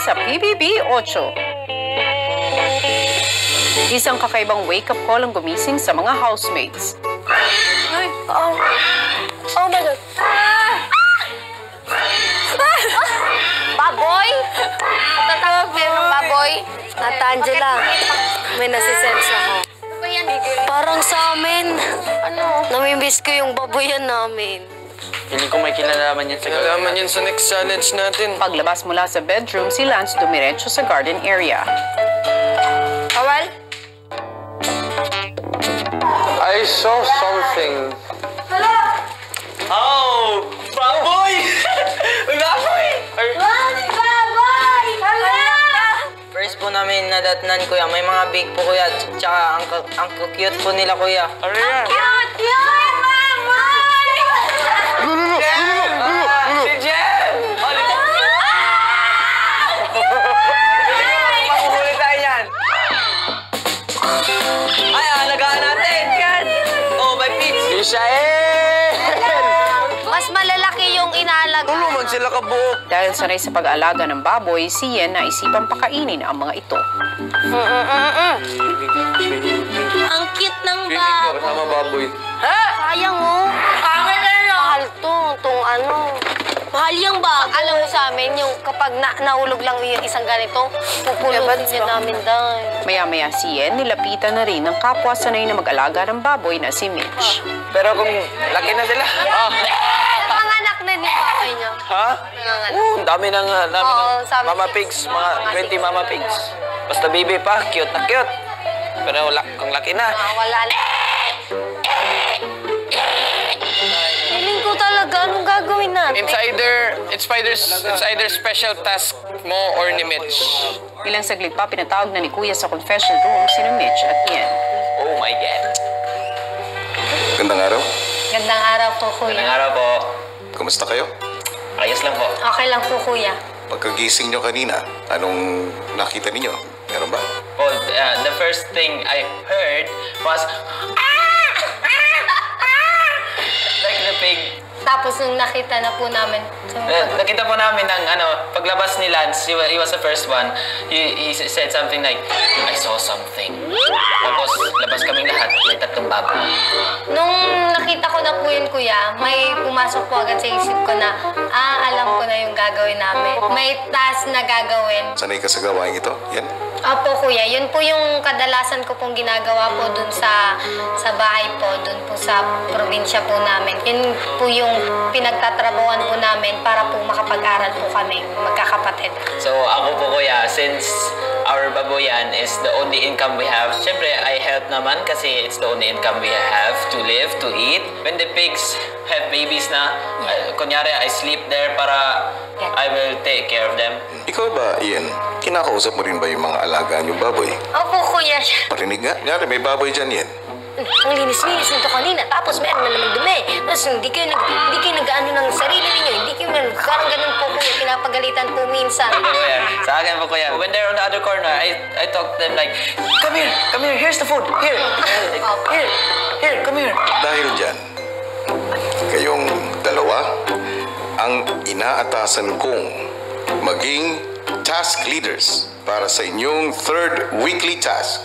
sa PBB 8. Isang kakaibang wake-up call ang gumising sa mga housemates. Ay, oh my God. Baboy? Tatawag mo yung baboy? At Angela, may nasisense ako. Parang sa amin. Ano? Namimiss ko yung baboyan namin. Hindi ko may kinalaman yan sa Kinalaman yan sa next challenge natin. Paglabas mula sa bedroom, si Lance dumiretso sa garden area. Kawal? I saw something. Oh! Baboy! May baboy! Baboy! First po namin nadatnan, kuya. May mga big po, kuya. Tsaka ang cute po nila, kuya. Ano yan? Cute! Cute! Baboy! Si Jen! Makuhuli tayo yan. Ay, alagaan natin. Yan. Oh, may pigs. Ishael! Mas malalaki yung inaalaga. Tulungan sila kabuo. Dahil sanay sa pag-aalaga ng baboy, si Yen naisipang pakainin ang mga ito. Ang cute ng Feeling ko baboy. kasama baboy. Sayang oh. Akin na yun! Mahal to, itong ano. Mahal yung baboy. Alam mo sa amin, yung kapag nahulog lang yung isang ganito, pupulutin din namin dahil. Maya-maya si Yen, nilapitan na rin ng kapwa sanay na mag-alaga ng baboy na si Mitch. Pero kung laki na sila. Nanganganak na ni baboy niya. Ha? Nanganganak. Ang dami ng Oo, sabi mama ko. pigs. Mga 20 mama pigs. Basta baby pa, cute na cute. Pero kung laki na. Wala na. Feeling ko talaga, anong gagawin natin? It's either special task mo or ni Mitch. Ilang saglit pa, pinatawag na ni Kuya sa confession room sina Mitch at Yen. Oh my God. Gandang araw. Gandang araw po, Ngayong kuya. araw po. Kumusta kayo? Ayos lang po. Okay lang po, kuya. Pagkagising nyo kanina, anong nakita ninyo? Meron ba? Oh, the first thing I heard was... Like the pig. Tapos nung nakita na po namin, Nakita po namin ng paglabas ni Lance, he was the first one. He said something like, I saw something. Tapos labas kaming lahat, may tatlong baboy. nung nakita ko na po yun, kuya, may pumasok po agad sa isip ko na, alam ko na yung gagawin namin. May task na gagawin. Sanay ka sa gawain ito? Yan? Opo, kuya. Yun po yung kadalasan ko pong ginagawa po dun sa bahay po, dun po sa probinsya po namin. Yun po yung pinagtatrabawan po namin para po makapag-aral po kami, magkakapatid. So ako po, kuya, since our baboyan is the only income we have, syempre I help naman kasi it's the only income we have to live, to eat. When the pigs have babies na, kunyari I sleep there para I will take care of them. Ikaw ba, Ian? Kinakausap mo rin ba yung mga alagaan yung baboy? Opo, kuya. Parinig nga. Nyari, may baboy dyan, Ian. Ang linis-linis nito kanina, tapos meron na naman dumi. Tapos hindi kayo nag-ano ng sarili ninyo. Hindi kayo parang ganun po, kuya. Pinapagalitan po minsan. Kuya, sa akin po, kuya. When they're on the other corner, I talk to them like, come here, here's the food, here, come here. Dahil dyan, kayong dalawa, ang inaatasan kong maging task leaders para sa inyong third weekly task.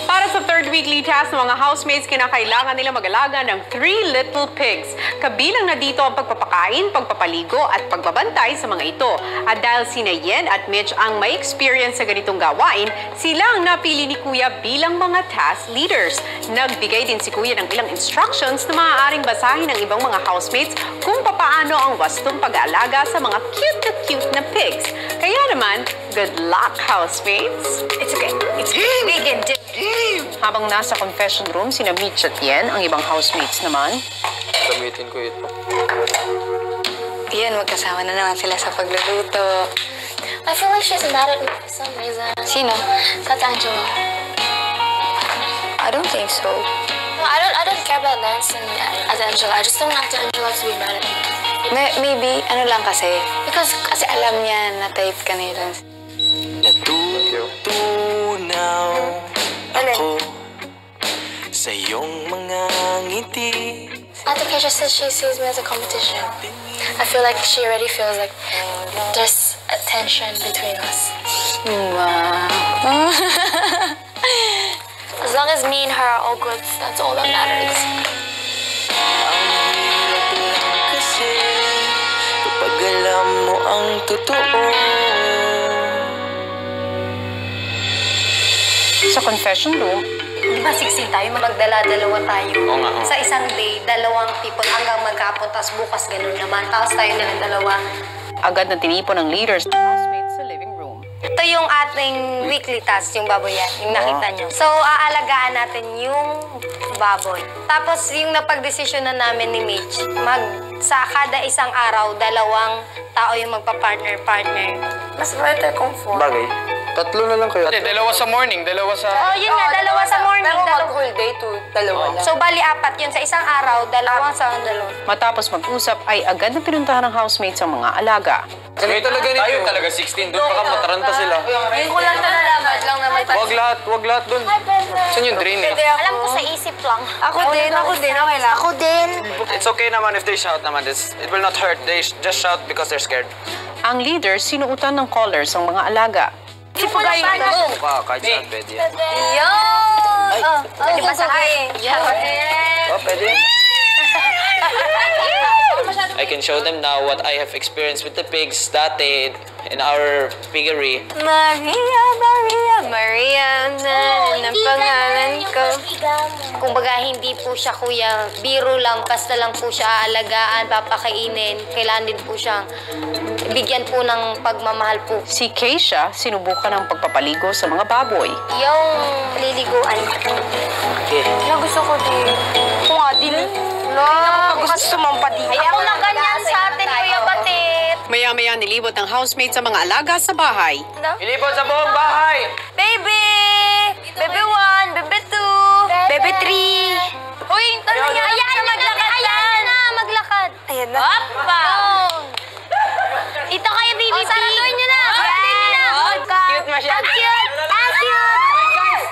Para sa third weekly task ng mga housemates, kinakailangan nila mag-alaga ng 3 little pigs. Kabilang na dito ang pagpapakain, pagpapaligo at pagbabantay sa mga ito. At dahil sina Yen at Mitch ang may experience sa ganitong gawain, sila ang napili ni Kuya bilang mga task leaders. Nagbigay din si Kuya ng ilang instructions na maaaring basahin ng ibang mga housemates kung papaano ang wastong pag-aalaga sa mga cute na pigs. Kaya naman, good luck, housemates! It's okay. It's okay. We can do it. Habang nasa confession room, sina Mitch at Yen, ang ibang housemates naman. Gamitin ko ito. Yan, magkasama na naman sila sa pagluluto. I feel like she's mad at me for some reason. Sino? That's Angela. I don't think so. No, I don't care about Lance and Angela. I just don't want Angela to be mad at me. Maybe, ano lang kasi kasi alam niya na type ka ni Lance. Natutunaw ako sa iyong mga ngiti. Ate Keisha says she sees me as a competition. I feel like she already feels like there's tension between us. Wow. As long as me and her are all good, that's all that matters. Kasi kapag alam mo ang totoo. Sa confession room, Di ba 16 tayo? Magdala-dalawa tayo. Oo nga, oo. Sa isang day, dalawang people hanggang magkapon, tapos bukas ganun naman. Tapos tayo nilang dalawa. agad na tinipon ng leaders ng housemates sa living room. Ito yung ating weekly task, yung baboy yan, yung nakita nyo. So, aalagaan natin yung baboy. Tapos, yung napag-desisyon na namin ni Mitch, sa kada isang araw, dalawang tao yung magpa-partner-partner. Mas better kung 4. Bagay. Tatlo na lang kayo. Hindi, dalawa sa morning, dalawa sa... Oh, yun nga, dalawa sa morning. Pero dalawa. whole day to dalawa lang. So, bali 4 yun. Sa isang araw, dalawang sa dalawa. Matapos mag-usap ay agad na pinuntahan ng housemates ang mga alaga. Kami talaga nito. Tayo talaga 16, doon baka mataranta sila. Yun ko lang na nalaman lang naman. Wag lahat doon. Saan yung drain eh? Alam ko sa isip lang. Ako din. Okay lang. Ako din. It's okay naman if they shout naman. It will not hurt. They just shout because they're scared. Ang leaders sinuutan ng collars ang mga alaga. Si Pagay ito. Kahit saan pwede yan. Yun! Di ba sa akin? Oh, pwede. I can show them now what I have experienced with the pigs dati in our piggery. Maria na ang pangalan ko. Kumbaga, hindi po siya kuya, biro lang, basta lang po siya aalagaan, papakainin. Kailangan din po siyang bigyan po ng pagmamahal po. Si Keisha sinubukan ng pagpapaligo sa mga baboy. Yung liliguan. Yung gusto ko din. Kung nga, din. Gusto mong pati. Ako na ganyan sa atin, Kuya Batit. Maya-maya nilibot ng housemates sa mga alaga sa bahay. Ilipot sa buong bahay! Baby! Baby 1, baby 2, baby 3. Uy, tanong niya. Ayan, Ayan na, maglakad. Ayan na. Hoppa! Ito kayo, baby. Saraduin nyo na. Cute masyado. Ang cute! Ang cute!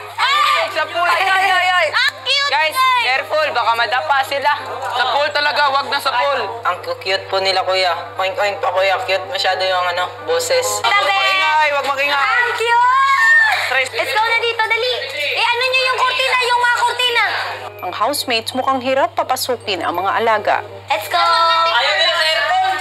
Sa pool! Ang cute! Guys, careful, baka madapa sila. Sa pool talaga, wag na sa pool. Ang cute po nila, kuya. Oink oink pa, kuya. Cute masyado yung boses. Wag magingay, wag magingay. Ang cute! Let's go na dito, dali. Ano nyo yung kurtina, yung mga kurtina. Ang housemates mukhang hirap papasukin ang mga alaga. Let's go! Ayaw nila sa aircon.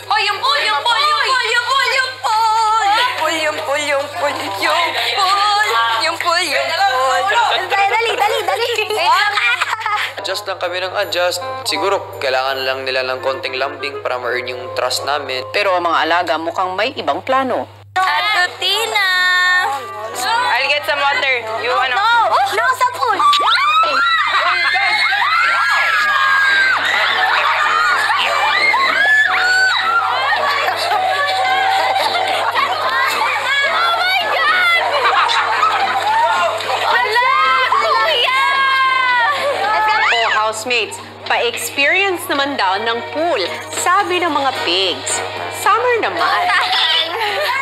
Oh, yung pool, yung pool, yung pool, yung pool, yung pool. Yung pool, yung pool, yung pool, yung pool. Yung pool, yung pool. Dali. Adjust lang kami ng adjust. Siguro, kailangan lang nila ng konting lambing para ma-earn yung trust namin. Pero ang mga alaga mukhang may ibang plano. At Tutina. I'll get some water. You No, sa pool. O housemates, pa-experience naman daw ng pool, sabi ng mga pigs. Summer naman.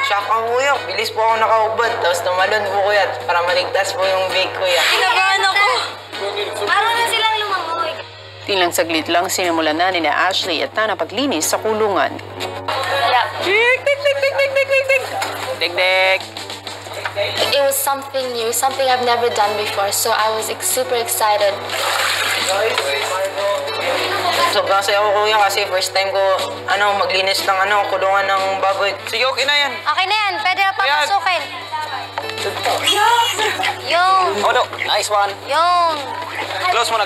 Shock ang kuya. Bilis po ako nakaubad. Tapos tumalon po kuya para maligtas po yung bake kuya. Kinabahan ako. Araw na silang lumangoy. Tilang saglit lang sinimulan na ni Ashley at Tana paglinis sa kulungan. Dek. It was something new, something I've never done before, so I was super excited. Sobrang saya ko kuya kasi first time ko maglinis ng kulungan ng baboy. Sige, okay na yan. Okay na yan, pwede na papasukin. Yung, Oh no, nice one. Close mo na.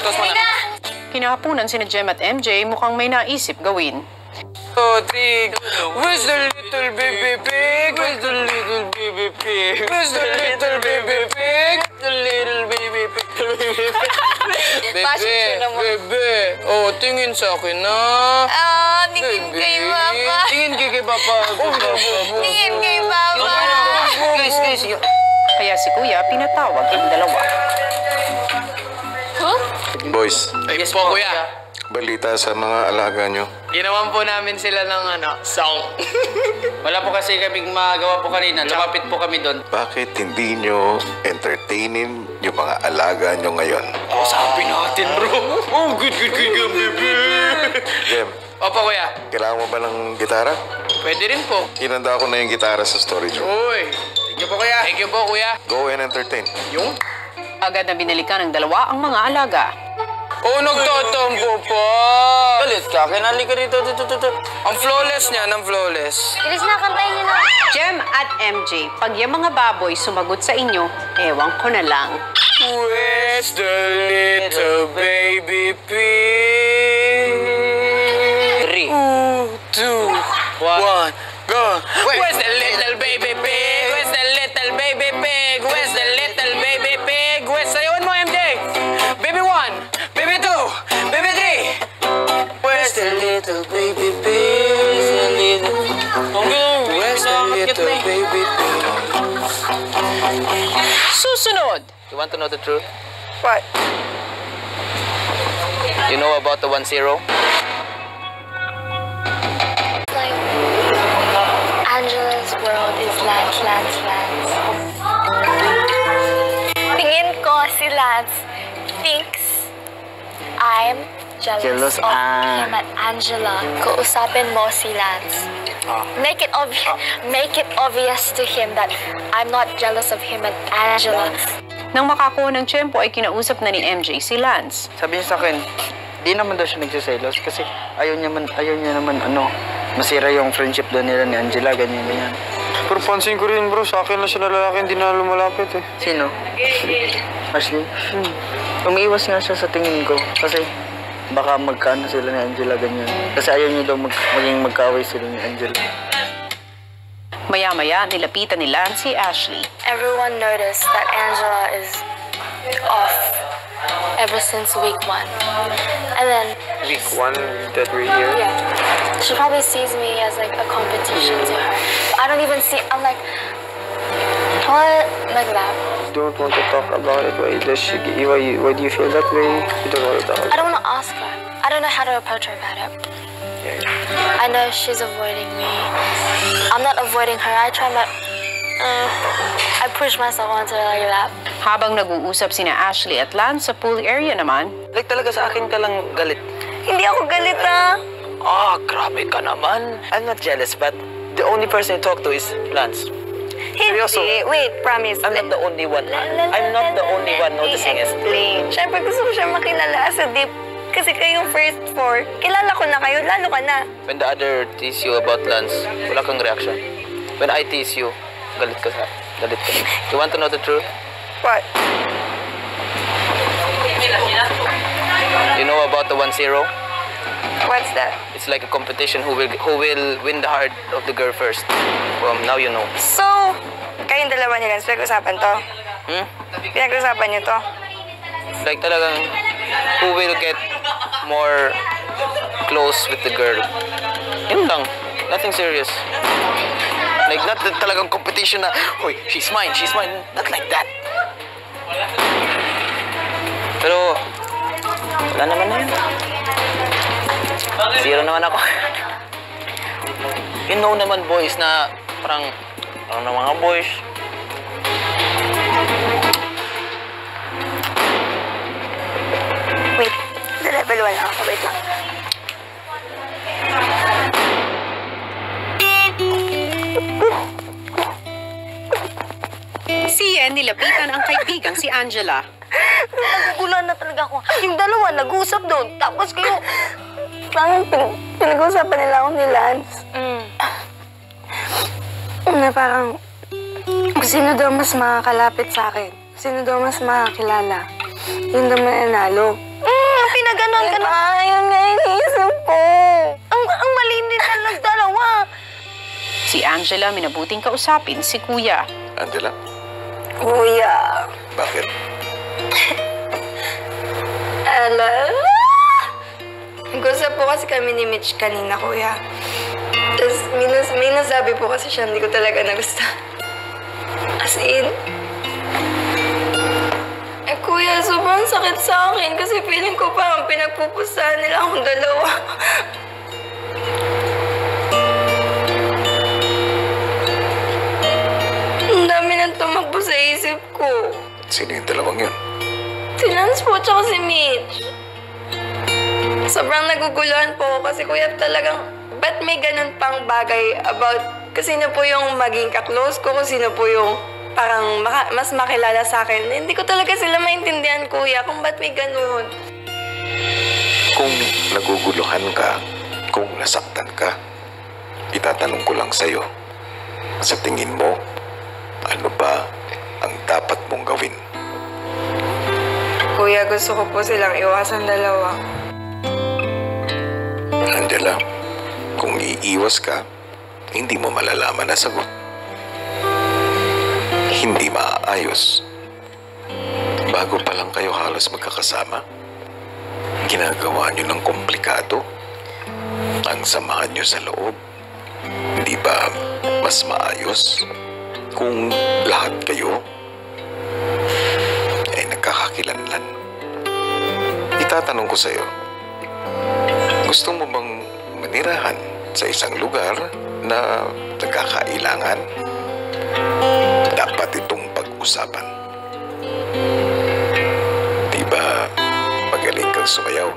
Kinahaponan sina Jem at MJ mukhang may naisip gawin. 2, 3. Where's the little baby pig? Where's the little baby pig? Where's the little baby pig? The little baby pig. Bebe. Oh, tingin sa akin na. Tingin kay Papa. Tingin kay Papa. Tingin kay Papa. Guys. Kaya si Kuya pinatawag ang dalawa. Boys, Yes po, kuya. balita sa mga alaga nyo. Ginawan po namin sila ng song. Wala po kasi kaming magawa po kanina. Lumapit po kami doon. Bakit hindi nyo entertainin yung mga alaga nyo ngayon? Oh, sabi natin, bro. Oh, good, baby. Jem, Opo, kuya. kailangan mo ba ng gitara? Pwede rin po. Hinanda ko na yung gitara sa storage room. Uy! Thank you po, kuya. Thank you po, kuya. Go and entertain. Yung? Agad na binalikan ng dalawa ang mga alaga. Oh, nagtatampo pa! Galit ka, kinali ka dito. Ang flawless niya, ang flawless. Bilis na, kantayin niyo na. Jem at MJ, pag yung mga baboy sumagot sa inyo, ewan ko na lang. Where's the little baby pig? 3, 2, 1, go! Where's the little baby pig? Where's the little baby pig? Where's the little baby pig? Sayawan mo, MJ! Baby 1, baby 2, baby 3! Where's the little baby pig? Where's the little baby pig? Susunod! You want to know the truth? What? You know about the 1-0? Like, Angela's world is Lance. Tingin ko si Lance thinks I'm jealous of him at Angela. Kausapin mo si Lance. Make it obvious to him that I'm not jealous of him and Angela. Nang makakuha ng tiyempo ay kinausap na ni MJ si Lance. Sabi niya sa akin, di naman daw siya nagsiselos kasi ayaw niya naman masira yung friendship daw nila ni Angela, ganyan. Pero pansin ko rin bro, sa akin lang siya na lalaki, hindi na lumalapit eh. Sino? Ashley? Umiiwas nga siya sa tingin ko kasi baka magkaano sila ni Angela, ganyan. Kasi ayaw niya daw maging magkaaway sila ni Angela. Maya-maya, nilapitan ni Lance si Ashley. Everyone noticed that Angela is off ever since week 1. And then Week 1 that we're here? yeah, she probably sees me as like a competition to her. I don't even see, I'm like, what? Like that. Don't want to talk about it. Why do you feel that way? You don't want to talk about it. I don't want to ask her. I don't know how to approach her about it. I know she's avoiding me. I'm not avoiding her. I try my... I push myself onto her like that. Habang nag-uusap sina Ashley at Lance sa pool area naman, Like talaga sa akin ka lang galit. Hindi ako galit ah. Grabe ka naman. I'm not jealous, but the only person I talk to is Lance. Seryoso. Hindi. Wait, promise. I'm not the only one. I'm not the only one noticing it. Explain. Siyempre gusto ko siya makilala as a deep. Kasi kayong first 4, kilala ko na kayo, lalo ka na. When the other tease you about Lance, wala kang reaction. When I tease you, galit ka. You want to know the truth? What? You know about the 1-0? What's that? It's like a competition who will win the heart of the girl first. Now you know. So, kayong dalawa ni Lance, pinag-usapan to? Pinag-usapan niyo to? Like talagang who will get more close with the girl. Yun lang. Nothing serious. Like not talagang competition na, hoy, she's mine. Not like that. Pero, wala naman na yun. 0 naman ako. You know naman boys na parang na mga boys. Wait, level 1 ako. Wait lang. si Yen nilapitan ang kaibigang si Angela. Nagugulan na talaga ako. Yung dalawa, nag-uusap doon. Tapos kayo, parang pinag-uusapan nila ako ni Lance. Na parang, sino daw mas makakalapit sa akin? Sino daw mas makakilala? Yun daw mananalo. Pinaganon ka na. Ayun nga iniisip ko. Ang mali nila nagdalawa. Si Angela minabuting kausapin si Kuya. Angela, Kuya. bakit? Nag-usap po kasi kami ni Mitch kanina, Kuya. Tapos may nasabi po kasi siya, hindi ko talaga nagustuhan. As in, Kuya, sobrang sakit sa akin kasi feeling ko parang pinagpupustahan nila akong dalawa. Ang dami nang tumakbo sa isip ko. Sino yung dalawang yun? Si Lance po, tsaka si Mitch. Sobrang naguguluhan po ako kasi kuya talagang ba't may ganun pang bagay about kung sino po yung maging kaklose ko, kung sino po yung parang mas makilala sa akin. Hindi ko talaga sila maintindihan, kuya, kung ba't may ganun. Kung naguguluhan ka, kung nasaktan ka, itatanong ko lang sa'yo, sa tingin mo, ano ba ang dapat mong gawin? Kuya, gusto ko po silang iwasan dalawa. Angela, kung iiwas ka, hindi mo malalaman na sagot. Hindi maaayos. Bago pa lang kayo halos magkakasama, ginagawa nyo ng komplikado. Ang samahan nyo sa loob. Hindi ba mas maayos kung lahat kayo ay nagkakakilanlan? Itatanong ko sa'yo, gusto mo bang manirahan sa isang lugar na nagkakailangan? Dapat itong pag-usapan. Di ba magaling kang sumayaw?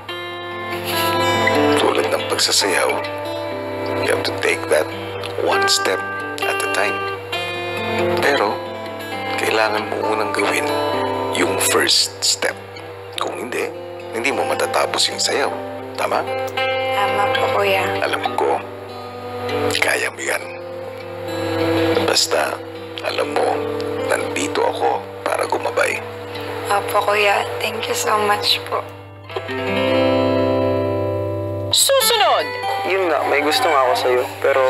Tulad ng pagsasayaw, you have to take that one step at a time. Pero, kailangan mo unang gawin yung first step. Kung hindi, hindi mo matatapos yung sayaw. Tama? Tama po, kuya. Alam ko, kaya mo yan. Basta, alam mo, nandito ako para gumabay. Opo, kuya. Thank you so much po. Susunod! Yun nga, may gusto nga ako sa'yo. Pero,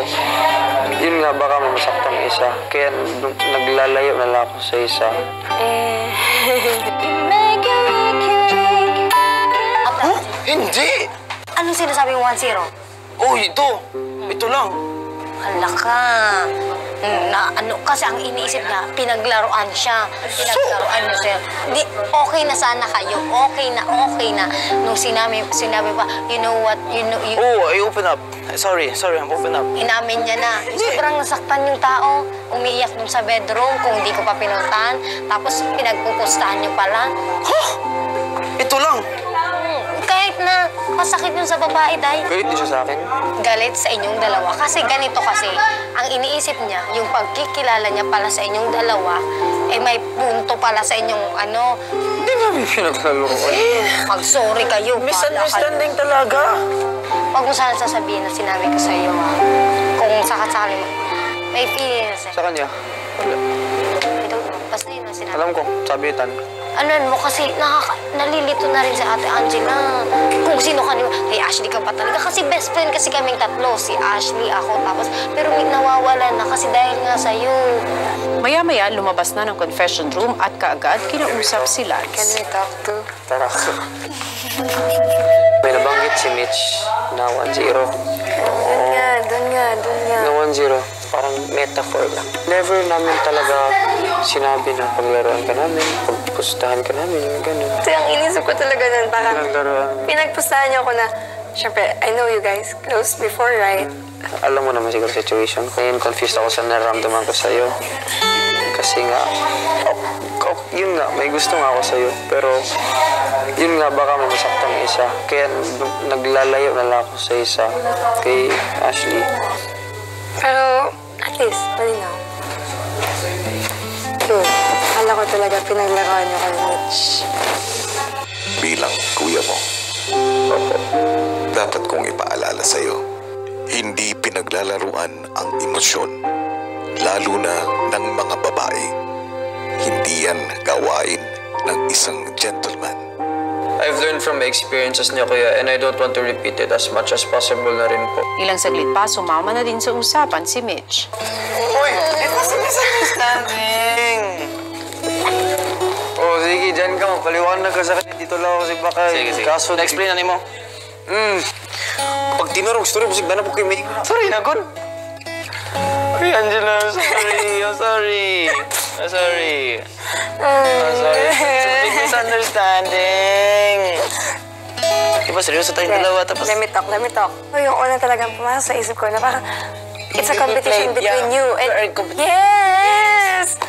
yun nga, baka mamasaktan isa. Kaya naglalayo na lang ako sa isa. Huh? Hindi! Anong sinasabi mo 1-0? Oh, ito. Ito lang. Hala ka. Na ano, kasi ang iniisip niya, pinaglaruan siya. Pinaglaruan niya siya. Di, okay na sana kayo. Okay na. Nung sinabi pa, you know what, Oh, I open up. Sorry, I'm open up. inamin niya na. Sobrang nasaktan yung tao. Umiiyak dun sa bedroom kung hindi ko pa pinuntahan. Tapos pinagpupustahan niyo pala. Huh? Ito lang. Kahit na masakit yun sa babae, dahil Galit din siya sa akin. galit sa inyong dalawa. Kasi ganito kasi, ang iniisip niya, yung pagkikilala niya pala sa inyong dalawa, eh may punto pala sa inyong ano, Hindi namin pinaglalaroan. mag-sorry kayo. Misunderstanding talaga. Huwag mo sana sasabihin na sinabi ko sa iyo, ha? Kung sakasakali mo, may feelings eh. Sa kanya, I don't know. Basta yun ang sinabi. alam ko, sabi ni Tan. Ano mo kasi nalilito na rin sa Ate Angela. Kung sino ka niyo, kay Ashley ka pa talaga. Kasi best friend kasi kaming tatlo. Si Ashley, ako, tapos. Pero may nawawala na kasi dahil nga sa'yo. Maya-maya, lumabas na ng confession room at kaagad kinausap si Can Lance. we talk to? Tara. May nabanggit si Mitch na 1-0. Doon nga. Na 1-0. Parang metaphor lang. Never namin talaga sinabi na paglaruan ka namin, pagpustahan ka namin, gano'n. Ito yung inisip ko talaga nun. Parang Pinaglaruan. pinagpustahan niyo ako na, syempre, I know you guys close before, right? Alam mo naman siguro situation. Ngayon, confused ako sa nararamdaman ko sa'yo. Kasi nga, yun nga, may gusto nga ako sa'yo. Pero, yun nga, baka may masaktan isa. Kaya naglalayo na lang ako sa isa kay Ashley. Pero, at least, malinaw. Akala ko talaga pinaglaruan niyo kay Mitch. Bilang kuya mo, dapat kong ipaalala sa'yo, hindi pinaglalaruan ang emosyon, lalo na ng mga babae. Hindi yan gawain ng isang gentleman. I've learned from my experiences niya, kuya, and I don't want to repeat it as much as possible na rin po. Ilang saglit pa, sumama na din sa usapan si Mitch. Uy, it was a misunderstanding. Oh, sige, dyan ka. Mapaliwanag ka sa akin. Dito lang ako si Bakay. Sige. Kaso, Na-explain na mo. Pag tinurog, story, musik na po kayo may... Sorry na, good. Ay, Angela, I'm sorry. I'm sorry. It's a big misunderstanding. Diba, seryoso tayong dalawa, tapos... Let me talk. Yung una talagang pumasok sa isip ko na parang it's a competition between you and... Yes!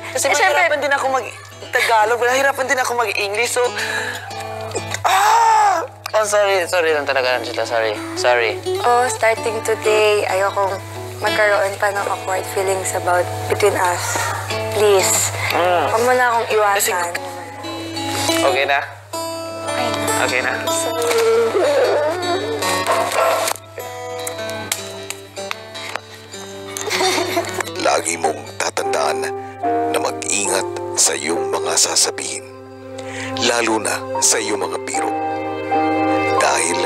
Kasi syempre- mahirapan din ako mag-Tagalog, mahirapan din ako mag-English, so... Oh, sorry. Sorry lang talaga, Angela. Sorry. Oh, starting today, ayokong magkaroon pa ng awkward feelings between us. Please. Huwag mo na akong iwasan. Okay na? Okay na. Lagi mong tatandaan na mag-ingat sa iyong mga sasabihin, lalo na sa iyong mga biro. Dahil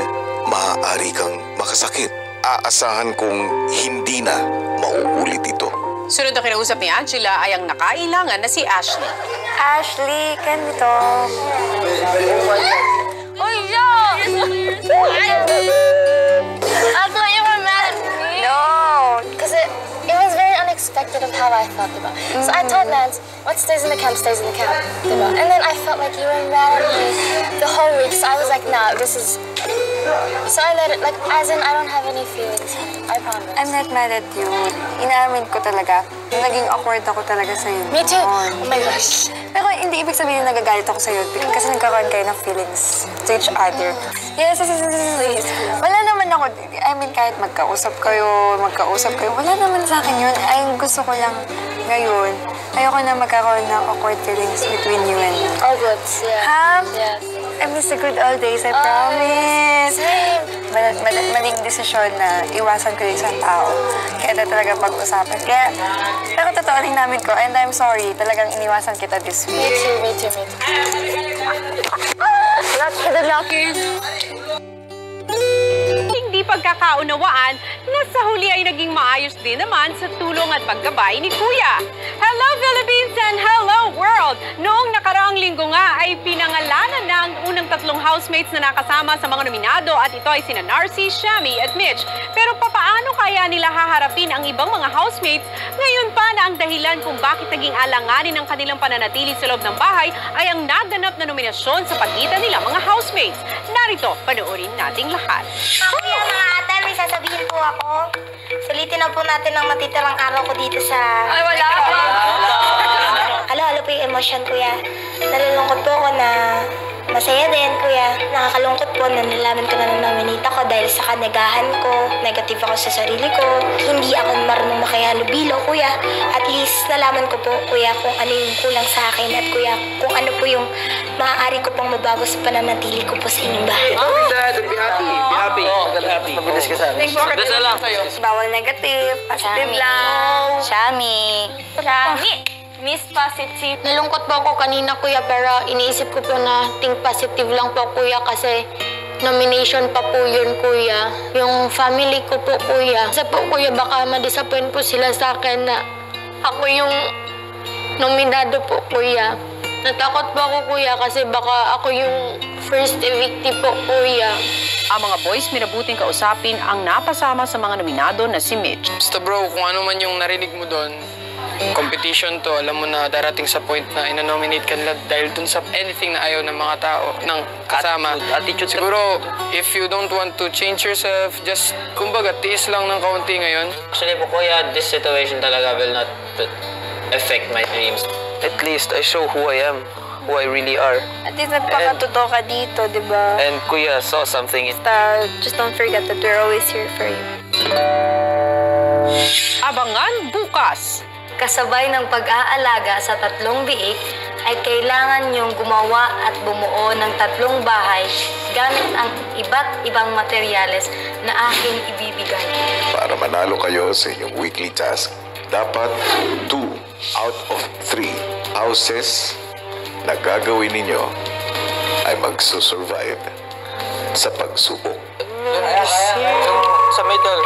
maaari kang makasakit. Aasahan kong hindi na mauulit ito. Sunod na kinausap ni Angela ay ang nakailangan na si Ashley. Ashley, can we talk? Oh, yeah! I thought you were mad at me. No! Because it was very unexpected of how I felt about it. So I told Nance, what stays in the camp stays in the camp. And then I felt like you were mad at me the whole week. So I was like, nah, this is... So I let it, like, as in, I don't have any feelings. I promise. I'm not mad at you. Inaamin ko talaga. Naging awkward ako talaga sa'yo. Me too. Oh my gosh. Pero hindi ibig sabihin na nagagalit ako sa'yo kasi nagkakaroon kayo ng feelings to each other. Yes. Wala naman ako, I mean, kahit magkausap kayo, wala naman sa akin yun. Ay, gusto ko lang ngayon, ayoko na magkaroon ng awkward feelings between you and me. All good, yeah. Ha? Yes. I miss the good old days, I promise. Same. Maling desisyon na iwasan ko yung isang tao. Kaya na talaga pag-usapan. Pero totoo rin namin ko, and I'm sorry, talagang iniwasan kita this week. Me too. Lucky. Hindi pagkakaunawaan na sa huli ay naging maayos din naman sa tulong at paggabay ni Kuya. Hello Philippines and hello world! Noong nakaraang linggo nga ay pinangalanan na ang unang 3 housemates na nakasama sa mga nominado at ito ay sina Narcy, Shammy at Mitch. Pero papaano kaya nila haharapin ang ibang mga housemates? Ngayon pa na ang dahilan kung bakit naging alanganin ang kanilang pananatili sa loob ng bahay ay ang naganap na nominasyon sa pagitan nila mga housemates. Narito, panoorin nating lahat. Kuya, mga ate, may sasabihin po ako. Sulitin na po natin ang matitirang araw ko dito sa... Ay, wala pa. Halo-halo po yung emosyon, kuya. Nalulungkot po ako na masaya din, kuya. Nakakalungkot po na nalaman ko na nominate ako dahil sa kanagahan ko. Negative ako sa sarili ko. Hindi ako marunong makihalubilo, kuya. At least nalaman ko po, kuya, kung ano yung kulang sa akin at kuya, kung ano po yung maaari ko pong mabago sa pananatili ko po sa inyong bahay. Be happy. Mabilis ka sa amin. Dasal lang sa'yo. Bawal negative, positive lang. Shami. Miss Positive. Nalungkot po ako kanina, kuya, pero iniisip ko po na think positive lang po, kuya, kasi nomination pa po yun, kuya. Yung family ko po, kuya. Kasi po, kuya, baka ma-disappoint po sila sa akin na ako yung nominado po, kuya. Natakot po ako, kuya, kasi baka ako yung first evictee po, kuya. Ang mga boys minabuting kausapin ang napasama sa mga nominado na si Mitch. Basta bro, kung ano man yung narinig mo doon, competition to, alam mo na darating sa point na ina-nominate ka nila dahil dun sa anything na ayaw ng mga tao, ng kasama. Attitude. Siguro, if you don't want to change yourself, just, kumbaga, tiis lang ng kaunti ngayon. Actually po, Kuya, this situation talaga will not affect my dreams. At least I show who I am, who I really are. At least nagpakatotoo ka dito, di ba? And Kuya saw something. Just don't forget that we're always here for you. Abangan bukas! Kasabay ng pag-aalaga sa 3 biik, ay kailangan niyong gumawa at bumuo ng 3 bahay gamit ang iba't ibang materyales na aking ibibigay. Para manalo kayo sa inyong weekly task, dapat 2 out of 3 houses na gagawin ninyo ay magsusurvive sa pagsubok. Sa middle.